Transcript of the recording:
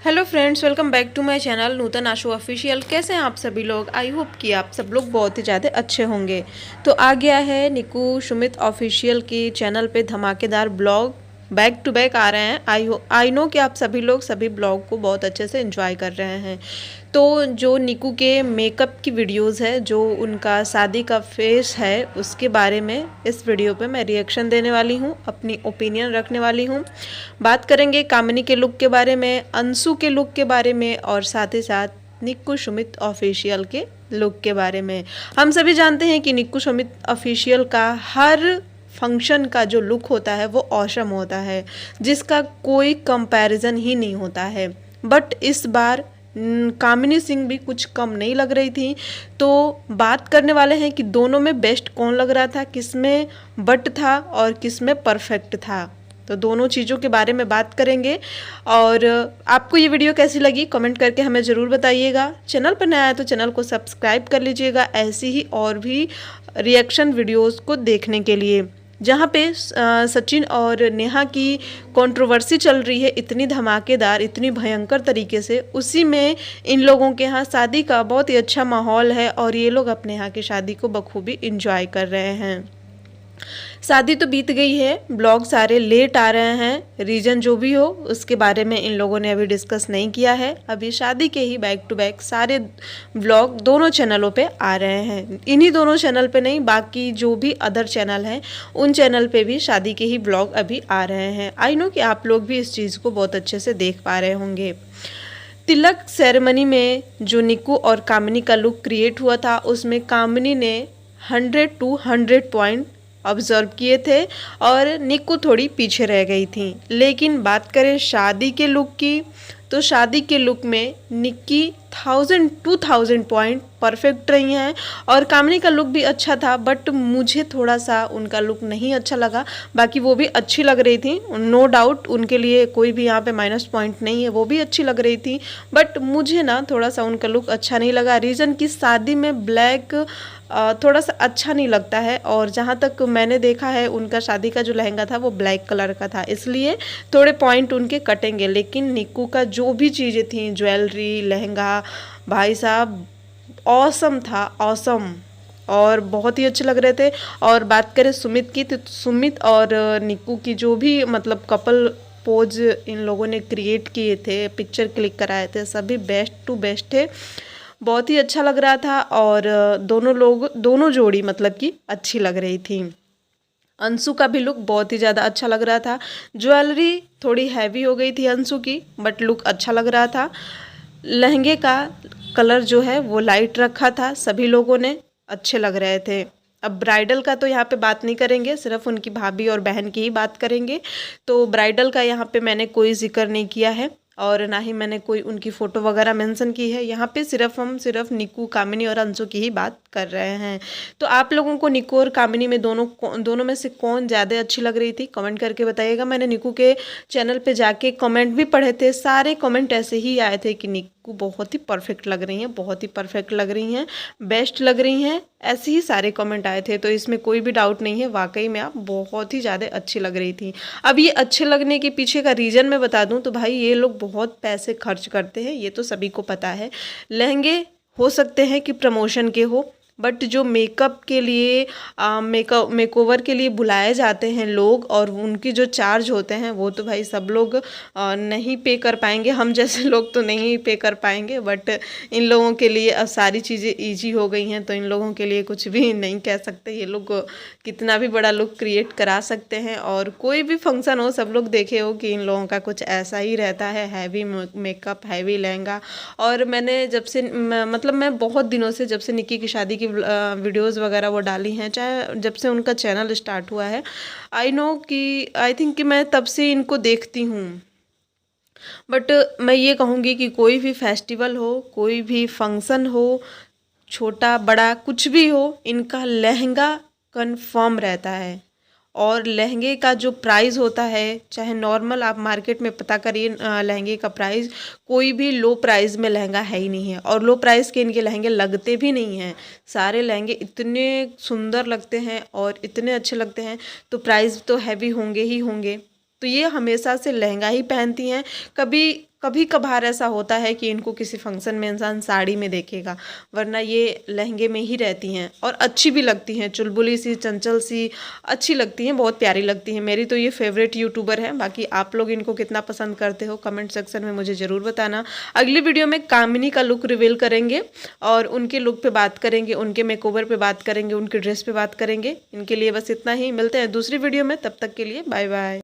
Hello friends, welcome back to my channel Nutan Ashu official. कैसे हैं आप सभी लोग? आई होप कि आप सब लोग बहुत ही ज़्यादा अच्छे होंगे। तो आ गया है निकू सुमित ऑफिशियल की चैनल पे धमाकेदार ब्लॉग बैक टू बैक आ रहे हैं। आई नो कि आप सभी लोग सभी ब्लॉग को बहुत अच्छे से एंजॉय कर रहे हैं। तो जो निकू के मेकअप की वीडियोस है, जो उनका शादी का फेस है, उसके बारे में इस वीडियो पे मैं रिएक्शन देने वाली हूँ, अपनी ओपिनियन रखने वाली हूँ। बात करेंगे कामिनी के लुक के बारे में, अंशु के लुक के बारे में और साथ ही साथ निक्कू सुमित ऑफिशियल के लुक के बारे में। हम सभी जानते हैं कि निक्कू सुमित ऑफिशियल का हर फंक्शन का जो लुक होता है वो ऑसम होता है, जिसका कोई कंपैरिजन ही नहीं होता है। बट इस बार कामिनी सिंह भी कुछ कम नहीं लग रही थी। तो बात करने वाले हैं कि दोनों में बेस्ट कौन लग रहा था, किस में बट था और किस में परफेक्ट था। तो दोनों चीज़ों के बारे में बात करेंगे। और आपको ये वीडियो कैसी लगी कमेंट करके हमें ज़रूर बताइएगा। चैनल पर नया है तो चैनल को सब्सक्राइब कर लीजिएगा ऐसी ही और भी रिएक्शन वीडियोस को देखने के लिए। जहाँ पे सचिन और नेहा की कंट्रोवर्सी चल रही है इतनी धमाकेदार, इतनी भयंकर तरीके से, उसी में इन लोगों के यहाँ शादी का बहुत ही अच्छा माहौल है और ये लोग अपने यहाँ की शादी को बखूबी इंजॉय कर रहे हैं। शादी तो बीत गई है, ब्लॉग सारे लेट आ रहे हैं। रीज़न जो भी हो उसके बारे में इन लोगों ने अभी डिस्कस नहीं किया है। अभी शादी के ही बैक टू बैक सारे ब्लॉग दोनों चैनलों पे आ रहे हैं। इन्हीं दोनों चैनल पे नहीं, बाकी जो भी अदर चैनल हैं उन चैनल पे भी शादी के ही ब्लॉग अभी आ रहे हैं। आई नो कि आप लोग भी इस चीज़ को बहुत अच्छे से देख पा रहे होंगे। तिलक सेरेमनी में जो निक्कू और कामिनी का लुक क्रिएट हुआ था, उसमें कामिनी ने 100 to 100 पॉइंट ऑब्जर्व किए थे और निक्कू थोड़ी पीछे रह गई थी। लेकिन बात करें शादी के लुक की, तो शादी के लुक में निक्की 1000-2000 पॉइंट परफेक्ट रही हैं और कामिनी का लुक भी अच्छा था। बट मुझे थोड़ा सा उनका लुक नहीं अच्छा लगा। बाकी वो भी अच्छी लग रही थी, नो डाउट, उनके लिए कोई भी यहाँ पे माइनस पॉइंट नहीं है, वो भी अच्छी लग रही थी। बट मुझे ना थोड़ा सा उनका लुक अच्छा नहीं लगा। रीज़न कि शादी में ब्लैक थोड़ा सा अच्छा नहीं लगता है और जहाँ तक मैंने देखा है उनका शादी का जो लहंगा था वो ब्लैक कलर का था, इसलिए थोड़े पॉइंट उनके कटेंगे। लेकिन निक्कू का जो भी चीज़ें थी, ज्वेलरी, लहंगा, भाई साहब ऑसम था, ऑसम, और बहुत ही अच्छे लग रहे थे। और बात करें सुमित की, तो सुमित और निक्कू की जो भी मतलब कपल पोज इन लोगों ने क्रिएट किए थे, पिक्चर क्लिक कराए थे, सभी बेस्ट टू बेस्ट थे। बहुत ही अच्छा लग रहा था और दोनों जोड़ी मतलब कि अच्छी लग रही थी। अंशु का भी लुक बहुत ही ज़्यादा अच्छा लग रहा था। ज्वेलरी थोड़ी हैवी हो गई थी अंशु की, बट लुक अच्छा लग रहा था। लहंगे का कलर जो है वो लाइट रखा था, सभी लोगों ने अच्छे लग रहे थे। अब ब्राइडल का तो यहाँ पे बात नहीं करेंगे, सिर्फ उनकी भाभी और बहन की ही बात करेंगे। तो ब्राइडल का यहाँ पे मैंने कोई जिक्र नहीं किया है और ना ही मैंने कोई उनकी फ़ोटो वगैरह मेंशन की है। यहाँ पे हम सिर्फ निक्कू, कामिनी और अंशु की ही बात कर रहे हैं। तो आप लोगों को निक्कू और कामिनी में दोनों में से कौन ज़्यादा अच्छी लग रही थी कमेंट करके बताइएगा। मैंने निक्कू के चैनल पे जाके कमेंट भी पढ़े थे, सारे कमेंट ऐसे ही आए थे कि निक्कू बहुत ही परफेक्ट लग रही हैं, बहुत ही परफेक्ट लग रही हैं, बेस्ट लग रही हैं, ऐसे ही सारे कमेंट आए थे। तो इसमें कोई भी डाउट नहीं है, वाकई में आप बहुत ही ज़्यादा अच्छी लग रही थी। अब ये अच्छे लगने के पीछे का रीज़न मैं बता दूं तो भाई ये लोग बहुत पैसे खर्च करते हैं, ये तो सभी को पता है। लहंगे हो सकते हैं कि प्रमोशन के हो, बट जो मेकअप के लिए मेकओवर के लिए बुलाए जाते हैं लोग और उनकी जो चार्ज होते हैं वो तो भाई सब लोग नहीं पे कर पाएंगे। हम जैसे लोग तो नहीं पे कर पाएंगे, बट इन लोगों के लिए अब सारी चीज़ें इजी हो गई हैं तो इन लोगों के लिए कुछ भी नहीं कह सकते। ये लोग कितना भी बड़ा लुक क्रिएट करा सकते हैं और कोई भी फंक्शन हो, सब लोग देखे हो कि इन लोगों का कुछ ऐसा ही रहता है, हैवी मेकअप, हैवी लहंगा। और मैंने जब से मतलब मैं बहुत दिनों से, जब से निक्की की शादी की वीडियोस वगैरह वो डाली हैं, चाहे जब से उनका चैनल स्टार्ट हुआ है, आई थिंक कि मैं तब से इनको देखती हूँ। बट मैं ये कहूँगी कि कोई भी फेस्टिवल हो, कोई भी फंक्शन हो, छोटा बड़ा कुछ भी हो, इनका लहंगा कंफर्म रहता है। और लहंगे का जो प्राइस होता है, चाहे नॉर्मल आप मार्केट में पता करिए लहंगे का प्राइस, कोई भी लो प्राइस में लहंगा है ही नहीं है। और लो प्राइस के इनके लहंगे लगते भी नहीं हैं। सारे लहंगे इतने सुंदर लगते हैं और इतने अच्छे लगते हैं, तो प्राइस तो हैवी होंगे ही होंगे। तो ये हमेशा से लहंगा ही पहनती हैं, कभी कभी कभार ऐसा होता है कि इनको किसी फंक्शन में इंसान साड़ी में देखेगा, वरना ये लहंगे में ही रहती हैं और अच्छी भी लगती हैं, चुलबुली सी, चंचल सी अच्छी लगती हैं, बहुत प्यारी लगती हैं। मेरी तो ये फेवरेट यूट्यूबर है। बाकी आप लोग इनको कितना पसंद करते हो कमेंट सेक्शन में मुझे ज़रूर बताना। अगली वीडियो में कामिनी का लुक रिवील करेंगे और उनके लुक पे बात करेंगे, उनके मेकओवर पे बात करेंगे, उनकी ड्रेस पे बात करेंगे। इनके लिए बस इतना ही, मिलते हैं दूसरी वीडियो में, तब तक के लिए बाय बाय।